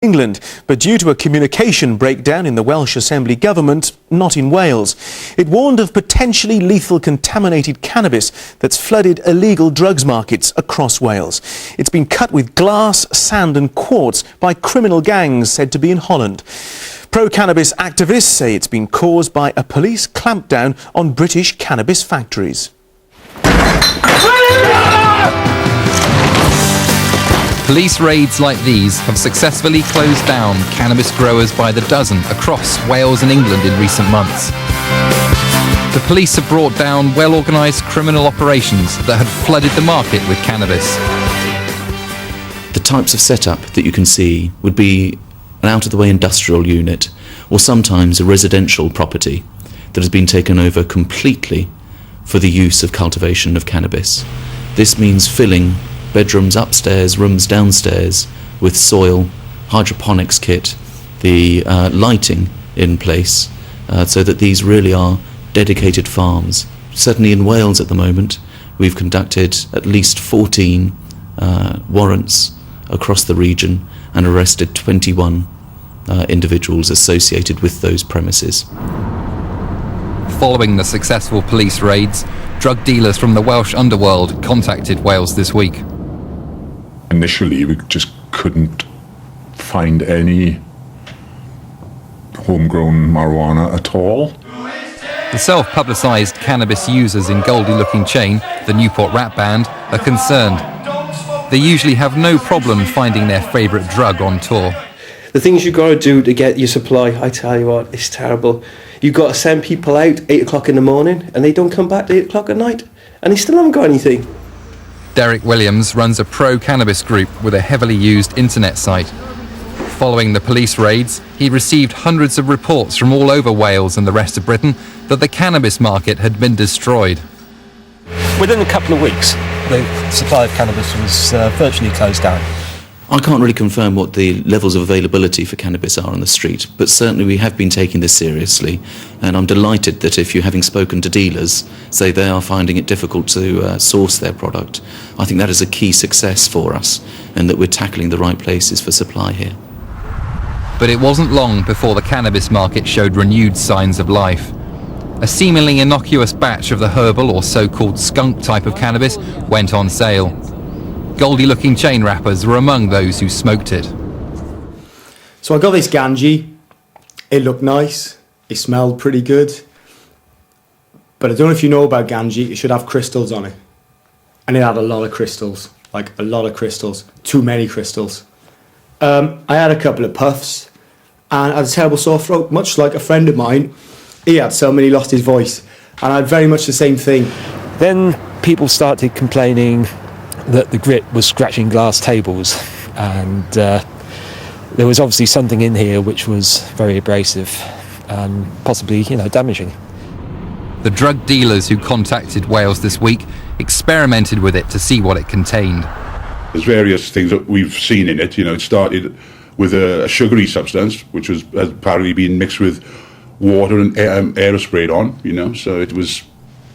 England, but due to a communication breakdown in the Welsh Assembly government, not in Wales. It warned of potentially lethal contaminated cannabis that's flooded illegal drugs markets across Wales. It's been cut with glass, sand and quartz by criminal gangs said to be in Holland. Pro-cannabis activists say it's been caused by a police clampdown on British cannabis factories. Police raids like these have successfully closed down cannabis growers by the dozen across Wales and England in recent months. The police have brought down well-organised criminal operations that had flooded the market with cannabis. The types of setup that you can see would be an out-of-the-way industrial unit or sometimes a residential property that has been taken over completely for the use of cultivation of cannabis. This means filling bedrooms upstairs, rooms downstairs with soil, hydroponics kit, the lighting in place, so that these really are dedicated farms. Certainly in Wales at the moment, we've conducted at least 14 warrants across the region and arrested 21 individuals associated with those premises. Following the successful police raids, drug dealers from the Welsh underworld contacted Wales this week. Initially, we just couldn't find any homegrown marijuana at all. The self-publicised cannabis users in Goldie Looking Chain, the Newport rap band, are concerned. They usually have no problem finding their favourite drug on tour. The things you've got to do to get your supply, I tell you what, it's terrible. You've got to send people out 8 o'clock in the morning and they don't come back to 8 o'clock at night and they still haven't got anything. Derek Williams runs a pro-cannabis group with a heavily used internet site. Following the police raids, he received hundreds of reports from all over Wales and the rest of Britain that the cannabis market had been destroyed. Within a couple of weeks, the supply of cannabis was virtually closed down. I can't really confirm what the levels of availability for cannabis are on the street, but certainly we have been taking this seriously, and I'm delighted that if you're having spoken to dealers, say they are finding it difficult to source their product, I think that is a key success for us, and that we're tackling the right places for supply here. But it wasn't long before the cannabis market showed renewed signs of life. A seemingly innocuous batch of the herbal or so-called skunk type of cannabis went on sale. Goldie Looking Chain rappers were among those who smoked it. So I got this ganji. It looked nice. It smelled pretty good. But I don't know if you know about ganji. It should have crystals on it. And it had a lot of crystals. Like a lot of crystals. Too many crystals. I had a couple of puffs and I had a terrible sore throat, much like a friend of mine. He had some and he lost his voice. And I had very much the same thing. Then people started complaining that the grit was scratching glass tables, and there was obviously something in here which was very abrasive and possibly, damaging. The drug dealers who contacted Wales this week experimented with it to see what it contained. There's various things that we've seen in it. It started with a sugary substance, which has apparently been mixed with water and aerosprayed on, so it was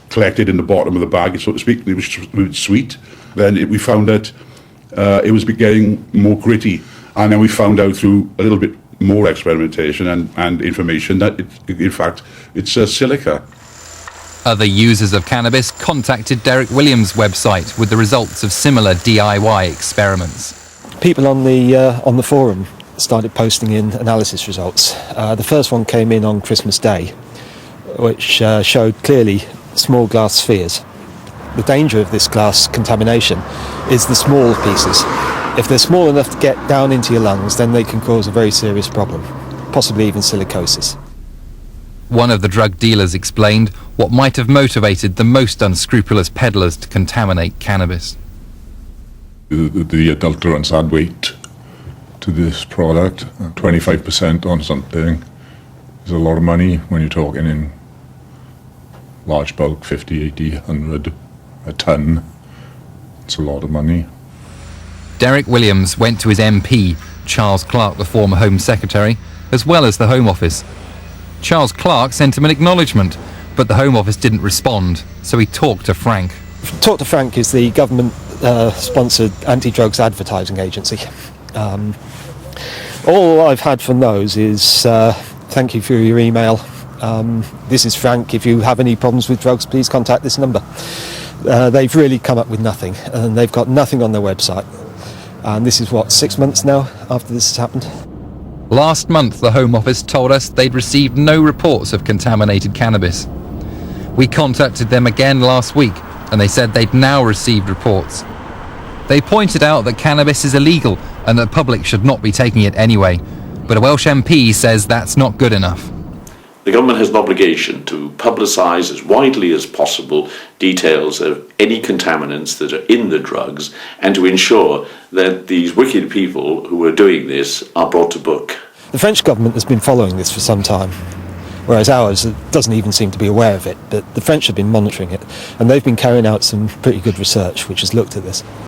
collected in the bottom of the bag, so to speak. It was sweet. Then we found that it was getting more gritty, and then we found out through a little bit more experimentation and information that in fact it's silica. Other users of cannabis contacted Derek Williams' website with the results of similar DIY experiments. People on the forum started posting in analysis results. The first one came in on Christmas Day, which showed clearly small glass spheres. The danger of this glass contamination is the small pieces. If they're small enough to get down into your lungs, then they can cause a very serious problem, possibly even silicosis. One of the drug dealers explained what might have motivated the most unscrupulous peddlers to contaminate cannabis. The adulterants add weight to this product. 25% on something is a lot of money when you're talking in large bulk, 50, 80, 100 a ton. It's a lot of money. Derek Williams went to his MP, Charles Clarke, the former Home Secretary, as well as the Home Office. Charles Clarke sent him an acknowledgement, but the Home Office didn't respond, so he talked to Frank. Talk to Frank is the government-sponsored anti-drugs advertising agency. All I've had from those is thank you for your email. This is Frank. If you have any problems with drugs, please contact this number. They've really come up with nothing, and they've got nothing on their website. And this is 6 months now after this has happened. Last month, the Home Office told us they'd received no reports of contaminated cannabis. We contacted them again last week, and they said they'd now received reports. They pointed out that cannabis is illegal and that the public should not be taking it anyway. But a Welsh MP says that's not good enough. The government has an obligation to publicise as widely as possible details of any contaminants that are in the drugs and to ensure that these wicked people who are doing this are brought to book. The French government has been following this for some time, whereas ours doesn't even seem to be aware of it. But the French have been monitoring it, and they've been carrying out some pretty good research which has looked at this.